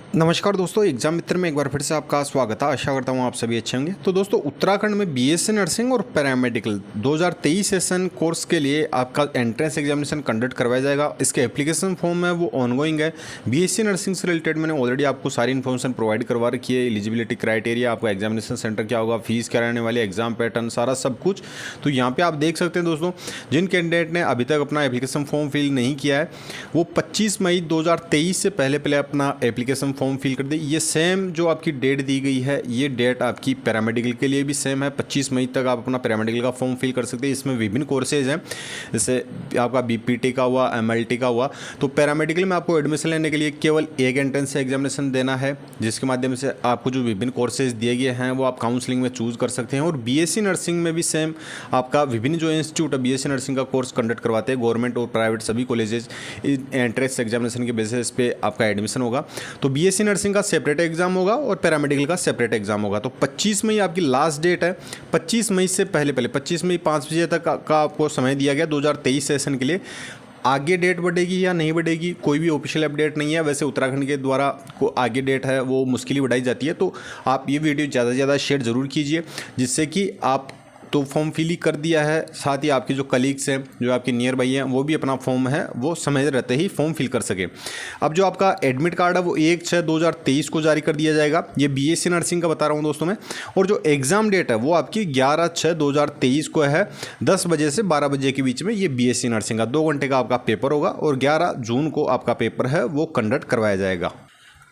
नमस्कार दोस्तों, एग्जाम मित्र में एक बार फिर से आपका स्वागत है। आशा करता हूँ आप सभी अच्छे होंगे। तो दोस्तों, उत्तराखंड में बीएससी नर्सिंग और पैरामेडिकल 2023 सेशन कोर्स के लिए आपका एंट्रेंस एग्जामिनेशन कंडक्ट करवाया जाएगा। इसके एप्लीकेशन फॉर्म है वो ऑनगोइंग है। बीएससी नर्सिंग से रिलेटेड मैंने ऑलरेडी आपको सारी इन्फॉर्मेशन प्रोवाइड करवा रखी है। एलिजिबिलिटी क्राइटेरिया, आपका एग्जामिनेशन सेंटर क्या होगा, फीस क्या रहने वाली, एग्जाम पैटर्न, सारा सब कुछ। तो यहाँ पर आप देख सकते हैं दोस्तों, जिन कैंडिडेट ने अभी तक अपना एप्लीकेशन फॉर्म फिल नहीं किया है वो 25 मई 2023 से पहले अपना एप्लीकेशन फॉर्म फिल कर दे। ये सेम जो आपकी डेट दी गई है, ये डेट आपकी पैरामेडिकल के लिए भी सेम है। 25 मई तक आप अपना पैरामेडिकल का फॉर्म फिल कर सकते हैं। इसमें विभिन्न कोर्सेज हैं, जैसे आपका बीपीटी का हुआ, एमएलटी का हुआ। तो पैरामेडिकल में आपको एडमिशन लेने के लिए केवल एक एंट्रेंस एग्जामिनेशन देना है, जिसके माध्यम से आपको जो विभिन्न कोर्सेज दिए गए हैं वो आप काउंसलिंग में चूज कर सकते हैं। और बीएससी नर्सिंग में भी सेम आपका विभिन्न जो इंस्टीट्यूट है बीएससी नर्सिंग का कोर्स कंडक्ट करवाते हैं, गवर्नमेंट और प्राइवेट सभी कॉलेजेस, एंट्रेंस एग्जामिनेशन के बेसिस पे आपका एडमिशन होगा। तो बीएससी नर्सिंग का सेपरेट एग्जाम होगा और पैरामेडिकल का सेपरेट एग्जाम होगा। तो 25 मई आपकी लास्ट डेट है। 25 मई से पहले 25 मई 5 बजे तक का आपको समय दिया गया 2023 सेशन के लिए। आगे डेट बढ़ेगी या नहीं बढ़ेगी, कोई भी ऑफिशियल अपडेट नहीं है। वैसे उत्तराखंड के द्वारा को आगे डेट है वो मुश्किल ही बढ़ाई जाती है। तो आप ये वीडियो ज़्यादा से ज़्यादा शेयर ज़रूर कीजिए, जिससे कि आप तो फॉर्म फिल ही कर दिया है, साथ ही आपके जो कलीग्स हैं, जो आपके नियर बाई हैं, वो भी अपना फॉर्म है वो समय रहते ही फॉर्म फिल कर सके। अब जो आपका एडमिट कार्ड है वो 1/6/2023 को जारी कर दिया जाएगा। ये बीएससी नर्सिंग का बता रहा हूँ दोस्तों मैं। और जो एग्ज़ाम डेट है वो आपकी 11/6/2023 को है, 10 बजे से 12 बजे के बीच में। ये बीएससी नर्सिंग का 2 घंटे का आपका पेपर होगा और 11 जून को आपका पेपर है वो कंडक्ट करवाया जाएगा।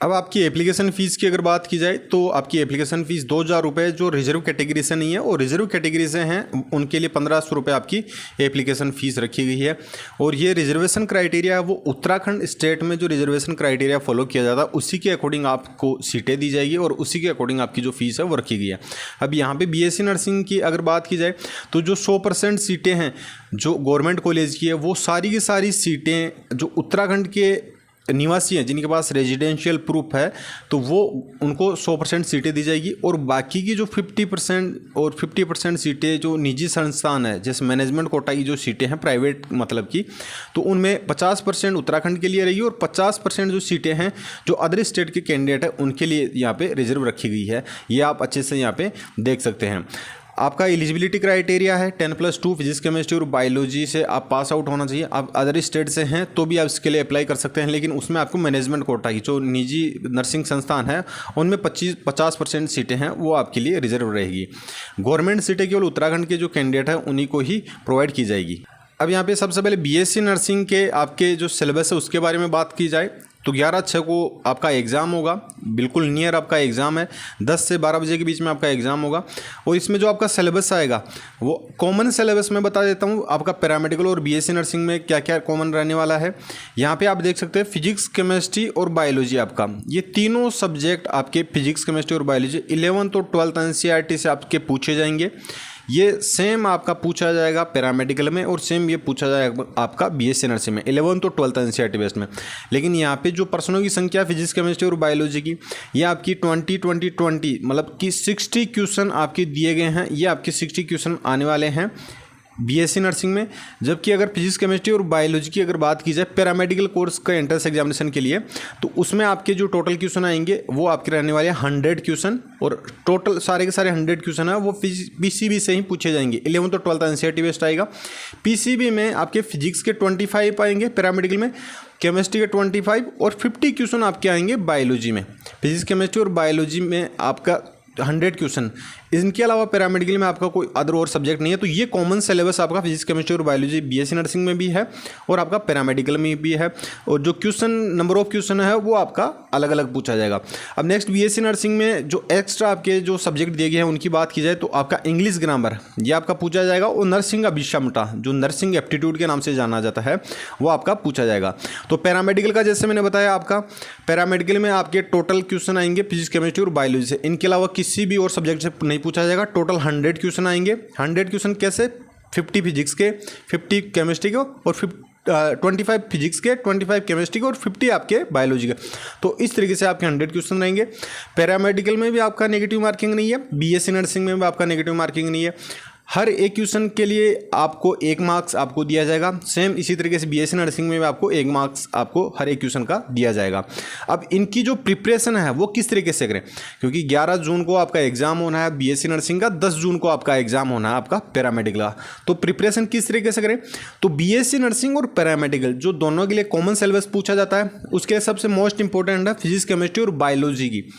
अब आपकी एप्लीकेशन फ़ीस की अगर बात की जाए तो आपकी एप्लीकेशन फ़ीस 2,000 रुपये जो रिजर्व कैटेगरी से नहीं है और रिजर्व कैटेगरी से हैं उनके लिए 1,500 रुपये आपकी एप्लीकेशन फ़ीस रखी गई है। और ये रिजर्वेशन क्राइटेरिया है वो उत्तराखंड स्टेट में जो रिजर्वेशन क्राइटेरिया फॉलो किया जाता है उसी के अकॉर्डिंग आपको सीटें दी जाएगी और उसी के अकॉर्डिंग आपकी जो फीस है वो रखी गई है। अब यहाँ पर बीएससी नर्सिंग की अगर बात की जाए तो जो 100% सीटें हैं जो गवर्नमेंट कॉलेज की है, वो सारी की सारी सीटें जो उत्तराखंड के निवासी हैं जिनके पास रेजिडेंशियल प्रूफ है तो वो उनको 100% सीटें दी जाएगी। और बाकी की जो 50% और 50% सीटें जो निजी संस्थान है, जैसे मैनेजमेंट कोटा की जो सीटें हैं प्राइवेट मतलब की, तो उनमें 50% उत्तराखंड के लिए रहेगी और 50% जो सीटें हैं जो अदर स्टेट के कैंडिडेट हैं उनके लिए यहाँ पे रिजर्व रखी गई है। ये आप अच्छे से यहाँ पे देख सकते हैं। आपका एलिजिबिलिटी क्राइटेरिया है 10+2 फिजिक्स केमिस्ट्री और बायोलॉजी से आप पास आउट होना चाहिए। आप अदर स्टेट से हैं तो भी आप इसके लिए अप्लाई कर सकते हैं, लेकिन उसमें आपको मैनेजमेंट कोटा की जो निजी नर्सिंग संस्थान है उनमें 50% सीटें हैं वो आपके लिए रिजर्व रहेगी। गवर्नमेंट सीटें केवल उत्तराखंड के जो कैंडिडेट हैं उन्हीं को ही प्रोवाइड की जाएगी। अब यहाँ पे सबसे पहले बीएससी नर्सिंग के आपके जो सिलेबस है उसके बारे में बात की जाए तो 11/6 को आपका एग्ज़ाम होगा, बिल्कुल नियर आपका एग्ज़ाम है, 10 से 12 बजे के बीच में आपका एग्ज़ाम होगा। और इसमें जो आपका सिलेबस आएगा वो कॉमन सिलेबस में बता देता हूँ आपका पैरामेडिकल और बीएससी नर्सिंग में क्या क्या कॉमन रहने वाला है। यहाँ पे आप देख सकते हैं फिजिक्स केमिस्ट्री और बायोलॉजी, आपका ये तीनों सब्जेक्ट आपके फिजिक्स केमिस्ट्री और बायोलॉजी 11th और 12th एनसीईआरटी से आपके पूछे जाएंगे। ये सेम आपका पूछा जाएगा पैरामेडिकल में और सेम ये पूछा जाएगा आपका बीएससी नर्सिंग में 11th और 12th एनसीईआरटी बेस्ड में। लेकिन यहाँ पे जो प्रश्नों की संख्या फिजिक्स केमिस्ट्री और बायोलॉजी की ये आपकी 20 मतलब कि 60 क्वेश्चन आपके दिए गए हैं। ये आपके 60 क्वेश्चन आने वाले हैं बीएससी नर्सिंग में। जबकि अगर फिजिक्स केमिस्ट्री और बायोलॉजी की अगर बात की जाए पैरामेडिकल कोर्स का एंट्रेंस एग्जामिनेशन के लिए, तो उसमें आपके जो टोटल क्वेश्चन आएंगे वो आपके रहने वाले हैं 100 क्वेश्चन। और टोटल सारे के सारे 100 क्वेश्चन है वो पीसीबी से ही पूछे जाएंगे। 11th और 12th एनसीईआरटी बेस्ड आएगा। पीसीबी में आपके फिजिक्स के 25 आएंगे, पैरामेडिकल में केमिस्ट्री के 25 और 50 क्वेश्चन आपके आएंगे बायोलॉजी में। फिजिक्स केमिस्ट्री और बायोलॉजी में आपका 100 क्वेश्चन। इनके अलावा पैरामेडिकल में आपका कोई अदर और सब्जेक्ट नहीं है। तो ये कॉमन सिलेबस आपका फिजिक्स केमिस्ट्री और बायोलॉजी बीएससी नर्सिंग में भी है और आपका पैरामेडिकल में भी है। और जो क्वेश्चन नंबर ऑफ क्वेश्चन है वो आपका अलग अलग पूछा जाएगा। अब नेक्स्ट बीएससी नर्सिंग में जो एक्स्ट्रा आपके जो सब्जेक्ट दिए गए हैं उनकी बात की जाए तो आपका इंग्लिश ग्रामर ये आपका पूछा जाएगा और नर्सिंग अभिक्षमता जो नर्सिंग एप्टीट्यूड के नाम से जाना जाता है वो आपका पूछा जाएगा। तो पैरामेडिकल का जैसे मैंने बताया आपका पैरामेडिकल में आपके टोटल क्वेश्चन आएंगे फिजिक्स केमिस्ट्री और बायोलॉजी से। इनके अलावा किसी भी और सब्जेक्ट से नहीं पूछा जाएगा। टोटल 100 क्वेश्चन आएंगे। 100 क्वेश्चन कैसे, 50 फिजिक्स के, 50 केमिस्ट्री के और 25 फिजिक्स के, 25 केमिस्ट्री के और 50 आपके बायोलॉजी के। तो इस तरीके से आपके 100 क्वेश्चन रहेंगे। पैरामेडिकल में भी आपका नेगेटिव मार्किंग नहीं है, बीएससी नर्सिंग में भी आपका नेगेटिव मार्किंग नहीं है। हर एक क्वेश्चन के लिए आपको 1 मार्क्स आपको दिया जाएगा। सेम इसी तरीके से बीएससी नर्सिंग में भी आपको 1 मार्क्स आपको हर एक क्वेश्चन का दिया जाएगा। अब इनकी जो प्रिपरेशन है वो किस तरीके से करें, क्योंकि 11 जून को आपका एग्जाम होना है बीएससी नर्सिंग का, 10 जून को आपका एग्जाम होना है आपका पैरामेडिकल का। तो प्रिपरेशन किस तरीके से करें, तो बीएससी नर्सिंग और पैरामेडिकल जो दोनों के लिए कॉमन सिलेबस पूछा जाता है, उसके लिए सबसे मोस्ट इंपॉर्टेंट है फिजिक्स, केमिस्ट्री और बायोलॉजी की।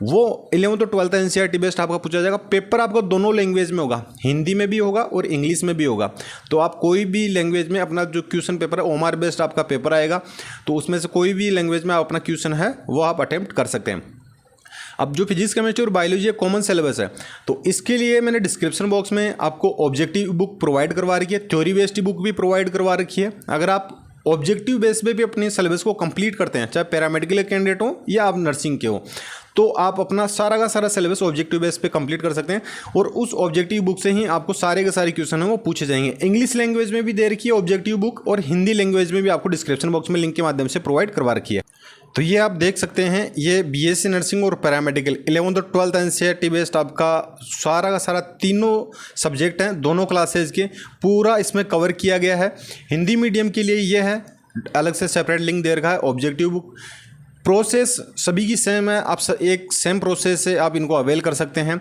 वो 11th और 12th एनसीईआरटी बेस्ड आपका पूछा जाएगा। पेपर आपका दोनों लैंग्वेज में होगा, हिंदी में भी होगा और इंग्लिश में भी होगा। तो आप कोई भी लैंग्वेज में अपना जो क्वेश्चन पेपर है ओमार बेस्ड आपका पेपर आएगा, तो उसमें से कोई भी लैंग्वेज में आप अपना क्वेश्चन है वो आप अटेम्प्ट कर सकते हैं। अब जो फिजिक्स, केमिस्ट्री और बायोलॉजी कॉमन सिलेबस है, तो इसके लिए मैंने डिस्क्रिप्शन बॉक्स में आपको ऑब्जेक्टिव बुक प्रोवाइड करवा रखी है, थ्योरी बेस्ड बुक भी प्रोवाइड करवा रखी है। अगर आप ऑब्जेक्टिव बेस पे भी अपने सिलेबस को कंप्लीट करते हैं, चाहे पैरामेडिकल कैंडिडेट हो या आप नर्सिंग के हो, तो आप अपना सारा का सारा सिलेबस ऑब्जेक्टिव बेस पे कंप्लीट कर सकते हैं। और उस ऑब्जेक्टिव बुक से ही आपको सारे के सारे क्वेश्चन हैं वो पूछे जाएंगे। इंग्लिश लैंग्वेज में भी दे रखी है ऑब्जेक्टिव बुक, और हिंदी लैंग्वेज में भी आपको डिस्क्रिप्शन बॉक्स में लिंक के माध्यम से प्रोवाइड करवा रखी है। तो ये आप देख सकते हैं, ये बीएससी नर्सिंग और पैरामेडिकल 11th और 12th एनसीईआरटी बेस्ड आपका सारा का सारा तीनों सब्जेक्ट हैं, दोनों क्लासेज के पूरा इसमें कवर किया गया है। हिंदी मीडियम के लिए ये है, अलग से सेपरेट लिंक दे रखा है ऑब्जेक्टिव बुक। प्रोसेस सभी की सेम है, आप एक सेम प्रोसेस से आप इनको अवेल कर सकते हैं।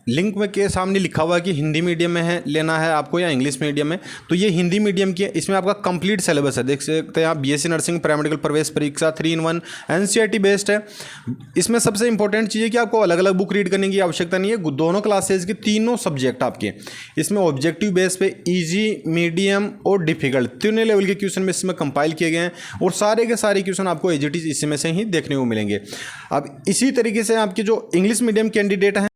लिंक में के सामने लिखा हुआ है कि हिंदी मीडियम में है लेना है आपको या इंग्लिश मीडियम में, तो ये हिंदी मीडियम की है। इसमें आपका कंप्लीट सिलेबस है, देख सकते हैं आप, बीएससी नर्सिंग पैरामेडिकल प्रवेश परीक्षा 3 in 1 एनसीईआरटी बेस्ड है। इसमें सबसे इंपॉर्टेंट चीज़ है कि आपको अलग अलग बुक रीड करने की आवश्यकता नहीं है, दोनों क्लासेज के तीनों सब्जेक्ट आपके इसमें ऑब्जेक्टिव बेस पे ईजी, मीडियम और डिफिकल्ट तीनों लेवल के क्वेश्चन में इसमें कंपाइल किए गए हैं, और सारे के सारे क्वेश्चन आपको एज इट इज इसमें से ही देखने को मिलेंगे। अब इसी तरीके से आपके जो इंग्लिश मीडियम कैंडिडेट हैं,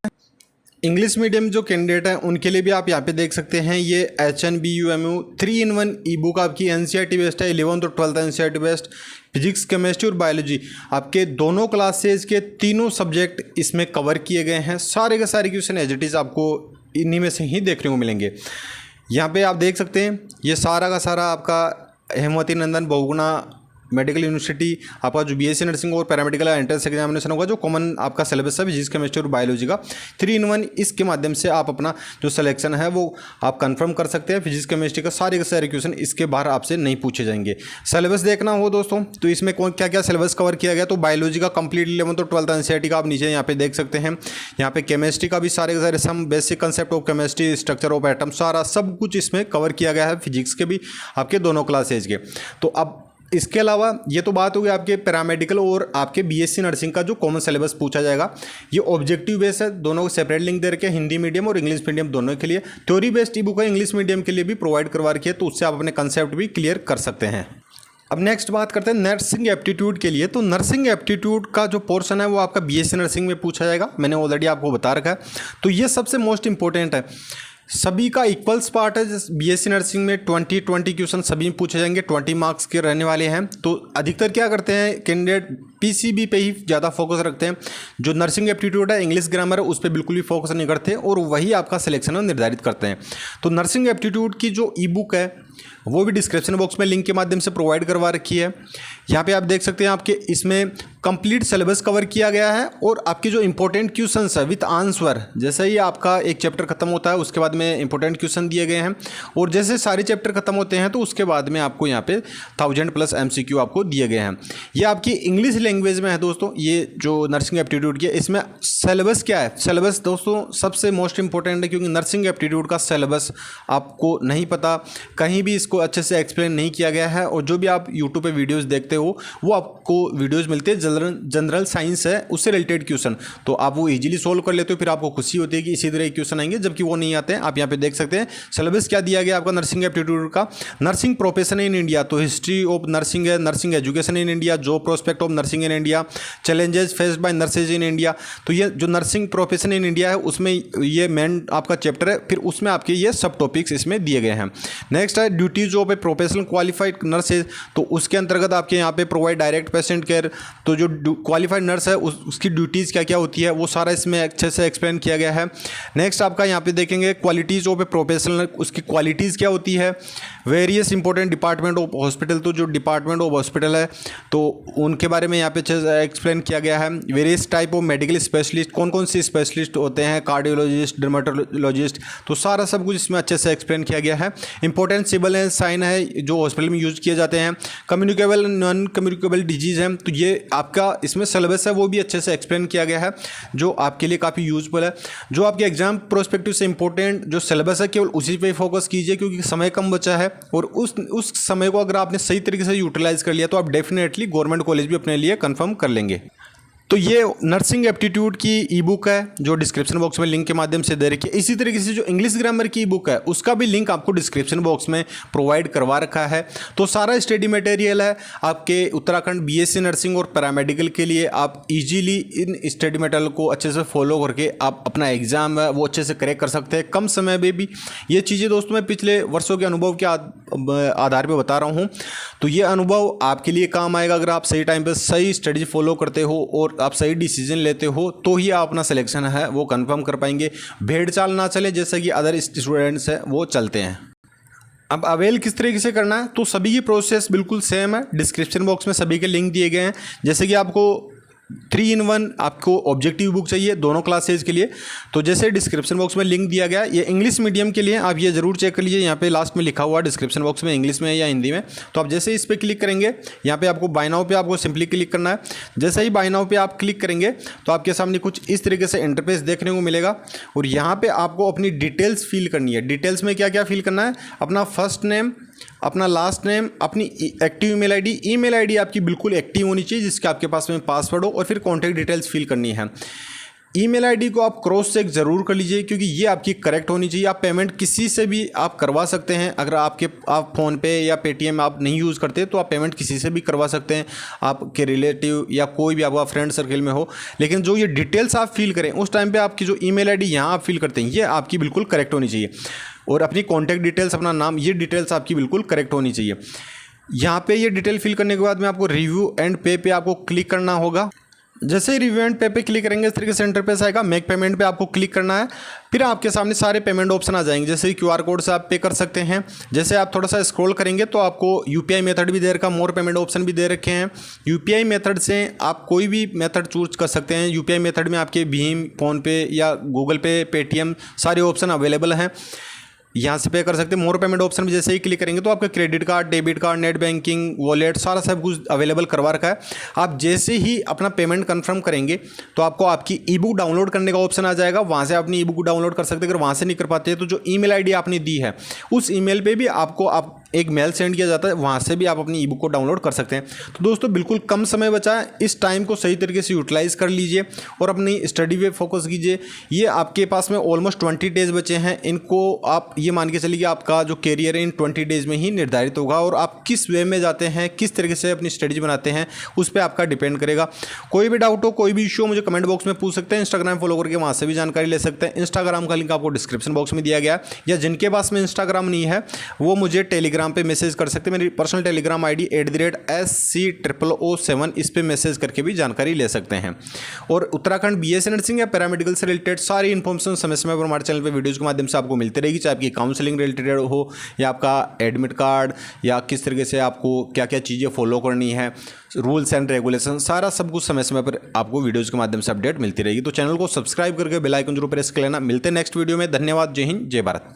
इंग्लिश मीडियम जो कैंडिडेट हैं उनके लिए भी आप यहाँ पे देख सकते हैं, ये HNBUMU 3 in 1 ई बुक आपकी एनसीईआरटी बेस्ड है, 11th और 12th NCERT based physics, chemistry और बायोलॉजी आपके दोनों क्लासेज के तीनों सब्जेक्ट इसमें कवर किए गए हैं। सारे के सारे क्वेश्चन एज इट इज आपको इन्हीं में से ही देखने को मिलेंगे। यहाँ पे आप देख सकते हैं, ये सारा का सारा आपका हेमवती नंदन बहुगुणा मेडिकल यूनिवर्सिटी आपका जो बीएससी नर्सिंग और पैरामेडिकल एंट्रेंस एग्जामिनेशन होगा, जो कॉमन आपका सिलेबस है फिजिक्स, केमिस्ट्री और बायोलॉजी का 3 in 1, इसके माध्यम से आप अपना जो सिलेक्शन है वो आप कंफर्म कर सकते हैं। फिजिक्स, केमिस्ट्री का सारे के सारे क्वेश्चन इसके बाहर आपसे नहीं पूछे जाएंगे। सिलेबस देखना हो दोस्तों तो इसमें कौन क्या क्या सिलेबस कवर किया गया, तो बायोलॉजी का कंप्लीट 11th और 12th एनसीईआरटी का आप नीचे यहाँ पे देख सकते हैं। यहाँ पे केमिस्ट्री का भी सारे के सारे some basic concept of chemistry, structure of atom, सारा सब कुछ इसमें कवर किया गया है, फिजिक्स के भी आपके दोनों क्लासेज के। तो अब इसके अलावा ये तो बात होगी आपके पैरामेडिकल और आपके बीएससी नर्सिंग का जो कॉमन सिलेबस पूछा जाएगा। ये ऑब्जेक्टिव बेस है, दोनों को सेपरेट लिंक दे रखे हैं, हिंदी मीडियम और इंग्लिश मीडियम दोनों के लिए। थ्योरी बेस्ड ई बुक है इंग्लिश मीडियम के लिए भी प्रोवाइड करवा रखी है, तो उससे आप अपने कंसेप्ट भी क्लियर कर सकते हैं। अब नेक्स्ट बात करते हैं नर्सिंग एप्टीट्यूड के लिए। तो नर्सिंग एप्टीट्यूड का जो पोर्शन है वो आपका बीएससी नर्सिंग में पूछा जाएगा, मैंने ऑलरेडी आपको बता रखा है। तो ये सबसे मोस्ट इंपॉर्टेंट है, सभी का इक्वल्स पार्ट है। बीएससी नर्सिंग में 20 क्वेश्चन सभी में पूछे जाएंगे, 20 मार्क्स के रहने वाले हैं। तो अधिकतर क्या करते हैं कैंडिडेट, पीसीबी पे ही ज़्यादा फोकस रखते हैं। जो नर्सिंग एप्टीट्यूड है, इंग्लिश ग्रामर है, उस पर बिल्कुल भी फोकस नहीं करते और वही आपका सिलेक्शन निर्धारित करते हैं। तो नर्सिंग एप्टीट्यूड की जो ई बुक है वो भी डिस्क्रिप्शन बॉक्स में लिंक के माध्यम से प्रोवाइड करवा रखी है। यहाँ पे आप देख सकते हैं, आपके इसमें कंप्लीट सिलेबस कवर किया गया है, और आपके जो इंपॉर्टेंट क्वेश्चंस है विद आंसर, जैसे ही आपका एक चैप्टर खत्म होता है उसके बाद में इंपॉर्टेंट क्वेश्चन दिए गए हैं, और जैसे सारे चैप्टर खत्म होते हैं तो उसके बाद में आपको यहाँ पे 1000+ MCQ आपको दिए गए हैं। ये आपकी इंग्लिश लैंग्वेज में है दोस्तों। ये जो नर्सिंग एप्टीट्यूड की है, इसमें सिलेबस क्या है, सिलेबस दोस्तों सबसे मोस्ट इंपॉर्टेंट है, क्योंकि नर्सिंग एप्टीट्यूड का सिलेबस आपको नहीं पता, कहीं भी इसको अच्छे से एक्सप्लेन नहीं किया गया है। और जो भी आप यूट्यूब पे वीडियोस देखते हो वो आपको वीडियोस मिलते हैं जनरल साइंस है उससे रिलेटेड क्वेश्चन, तो आप वो इजीली सोल्व कर लेते हो, फिर आपको खुशी होती है कि इसी तरह क्वेश्चन आएंगे, जबकि वो नहीं आते हैं। आप यहाँ पे देख सकते हैं सिलेबस क्या दिया गया आपका नर्सिंग एप्टीट्यूड का। नर्सिंग प्रोफेशन इन इंडिया, तो हिस्ट्री ऑफ नर्सिंग है, nursing education in India, job prospect of nursing in India, challenges faced by nurses in India. तो ये जो नर्सिंग प्रोफेशन इन इंडिया है उसमें ये मेन आपका चैप्टर है, फिर उसमें आपके ये सब टॉपिक्स इसमें दिए गए हैं। नेक्स्ट है ड्यूटीज जो पे प्रोफेशनल क्वालिफाइड नर्स है तो उसके अंतर्गत आपके यहाँ पे प्रोवाइड डायरेक्ट पेशेंट केयर। तो जो क्वालिफाइड नर्स है उसकी ड्यूटीज़ क्या क्या होती है वो सारा इसमें अच्छे से एक्सप्लेन किया गया है। नेक्स्ट आपका यहाँ पे देखेंगे क्वालिटीज़ ऑफ ए प्रोफेशनल, उसकी क्वालिटीज़ क्या होती है। Various important department of hospital, तो जो डिपार्टमेंट ऑफ हॉस्पिटल है तो उनके बारे में यहाँ पे अच्छे से एक्सप्लेन किया गया है। Various type of medical specialist, कौन कौन से स्पेशलिस्ट होते हैं, कार्डियोलॉजिस्ट, डर्मेटोलॉजिस्ट, तो सारा सब कुछ इसमें अच्छे से एक्सप्लेन किया गया है। इंपॉर्टेंट सिबल एंड साइन है जो हॉस्पिटल में यूज़ किए जाते हैं। कम्युनिकेबल नॉन कम्युनिकेबल डिजीज़ है तो ये आपका इसमें सिलेबस है वो भी अच्छे से एक्सप्लेन किया गया है जो आपके लिए काफ़ी यूजफुल है। जो आपके एग्जाम प्रोस्पेक्टिव से इंपॉर्टेंट जो सिलेबस है केवल उसी पे फोकस कीजिए क्योंकि समय कम बचा है और उस समय को अगर आपने सही तरीके से यूटिलाइज कर लिया तो आप डेफिनेटली गवर्नमेंट कॉलेज भी अपने लिए कंफर्म कर लेंगे। तो ये नर्सिंग एप्टीट्यूड की ई बुक है जो डिस्क्रिप्शन बॉक्स में लिंक के माध्यम से दे रखी है। इसी तरीके से जो इंग्लिश ग्रामर की ई बुक है उसका भी लिंक आपको डिस्क्रिप्शन बॉक्स में प्रोवाइड करवा रखा है। तो सारा स्टडी मटेरियल है आपके उत्तराखंड बीएससी नर्सिंग और पैरामेडिकल के लिए। आप इजीली इन स्टडी मटेरियल को अच्छे से फॉलो करके आप अपना एग्जाम है वो अच्छे से क्रैक कर सकते हैं कम समय में भी। ये चीज़ें दोस्तों मैं पिछले वर्षों के अनुभव के आधार पर बता रहा हूँ, तो ये अनुभव आपके लिए काम आएगा अगर आप सही टाइम पर सही स्टडी फॉलो करते हो और आप सही डिसीजन लेते हो तो ही आप अपना सिलेक्शन है वो कंफर्म कर पाएंगे। भेड़ चाल ना चले जैसे कि अदर स्टूडेंट्स हैं वो चलते हैं। अब अवेल किस तरीके से करना है तो सभी की प्रोसेस बिल्कुल सेम है। डिस्क्रिप्शन बॉक्स में सभी के लिंक दिए गए हैं। जैसे कि आपको 3-in-1 आपको ऑब्जेक्टिव बुक चाहिए दोनों क्लासेज के लिए, तो जैसे डिस्क्रिप्शन बॉक्स में लिंक दिया गया ये इंग्लिश मीडियम के लिए आप ये जरूर चेक कर लीजिए। यहाँ पे लास्ट में लिखा हुआ डिस्क्रिप्शन बॉक्स में इंग्लिश में या हिंदी में। तो आप जैसे इस पर क्लिक करेंगे यहाँ पे आपको बाय नाउ पे आपको सिंपली क्लिक करना है। जैसे ही बाय नाउ पे आप क्लिक करेंगे तो आपके सामने कुछ इस तरीके से इंटरफेस देखने को मिलेगा और यहाँ पर आपको अपनी डिटेल्स फिल करनी है। डिटेल्स में क्या क्या फिल करना है, अपना फर्स्ट नेम, अपना लास्ट नेम, अपनी एक्टिव ईमेल आईडी आपकी बिल्कुल एक्टिव होनी चाहिए जिसके आपके पास में पासवर्ड हो और फिर कॉन्टैक्ट डिटेल्स फिल करनी है। ईमेल आईडी को आप क्रॉस चेक ज़रूर कर लीजिए क्योंकि ये आपकी करेक्ट होनी चाहिए। आप पेमेंट किसी से भी आप करवा सकते हैं। अगर आप फ़ोन पे या पेटीएम आप नहीं यूज़ करते तो आप पेमेंट किसी से भी करवा सकते हैं, आपके रिलेटिव या कोई भी आपका फ्रेंड सर्कल में हो। लेकिन जो ये डिटेल्स आप फिल करें उस टाइम पे आपकी जो ईमेल आईडी यहाँ आप फिल करते हैं ये आपकी बिल्कुल करेक्ट होनी चाहिए और अपनी कॉन्टैक्ट डिटेल्स, अपना नाम, ये डिटेल्स आपकी बिल्कुल करेक्ट होनी चाहिए। यहाँ पे ये डिटेल फिल करने के बाद में आपको रिव्यू एंड पे पे आपको क्लिक करना होगा। जैसे ही रिव्यू एंड पे पे क्लिक करेंगे इस तरीके से इंटरफेस आएगा। मेक पेमेंट पे आपको क्लिक करना है। फिर आपके सामने सारे पेमेंट ऑप्शन आ जाएंगे। जैसे क्यूआर कोड से आप पे कर सकते हैं। जैसे आप थोड़ा सा स्क्रॉल करेंगे तो आपको यूपीआई मेथड भी दे रखा, मोर पेमेंट ऑप्शन भी दे रखे हैं। यूपीआई मेथड से आप कोई भी मेथड चूज कर सकते हैं। यूपीआई मेथड में आपके भीम, फ़ोनपे या गूगल पे, पेटीएम सारे ऑप्शन अवेलेबल हैं, यहाँ से पे कर सकते हैं। मोर पेमेंट ऑप्शन में जैसे ही क्लिक करेंगे तो आपका credit card, debit card, net banking, wallet सारा सब कुछ अवेलेबल करवा रखा है। आप जैसे ही अपना पेमेंट कंफर्म करेंगे तो आपको आपकी ई बुक डाउनलोड करने का ऑप्शन आ जाएगा। वहाँ से अपनी ई बुक डाउनलोड कर सकते हैं। अगर वहाँ से नहीं कर पाते तो जो ईमेल आईडी आपने दी है उस ईमेल पे भी आपको एक मेल सेंड किया जाता है, वहाँ से भी आप अपनी ई बुक को डाउनलोड कर सकते हैं। तो दोस्तों बिल्कुल कम समय बचा है, इस टाइम को सही तरीके से यूटिलाइज़ कर लीजिए और अपनी स्टडी पे फोकस कीजिए। ये आपके पास में ऑलमोस्ट 20 डेज़ बचे हैं। इनको आप ये मान के चलिए आपका जो कैरियर है इन 20 डेज़ में ही निर्धारित होगा और आप किस वे में जाते हैं, किस तरीके से अपनी स्टडीज बनाते हैं उस पर आपका डिपेंड करेगा। कोई भी डाउट हो, कोई भी इशू हो मुझे कमेंट बॉक्स में पूछ सकते हैं। इंस्टाग्राम फॉलो करके वहाँ से भी जानकारी ले सकते हैं। इंस्टाग्राम का लिंक आपको डिस्क्रिप्शन बॉक्स में दिया गया है, या जिनके पास में इंस्टाग्राम नहीं है वो मुझे टेलीग्राम पर मैसेज कर सकते हैं। मेरी पर्सनल टेलीग्राम आईडी @SC007 इस पे मैसेज करके भी जानकारी ले सकते हैं। और उत्तराखंड बीएससी नर्सिंग या पैरामेडिकल से रिलेटेड सारी इन्फॉर्मेशन समय समय पर हमारे चैनल पे वीडियोस के माध्यम से आपको मिलती रहेगी, चाहे आपकी काउंसलिंग रिलेटेड हो या आपका एडमिट कार्ड या किस तरीके से आपको क्या क्या चीज़ें फॉलो करनी है, रूल्स एंड रेगुलेशन सारा सब कुछ समय समय पर आपको वीडियोज़ के माध्यम से अपडेट मिलती रहेगी। तो चैनल को सब्सक्राइब करके बेल आइकन जरूर प्रेस कर लेना। मिलते हैं नेक्स्ट वीडियो में। धन्यवाद। जय हिंद, जय भारत।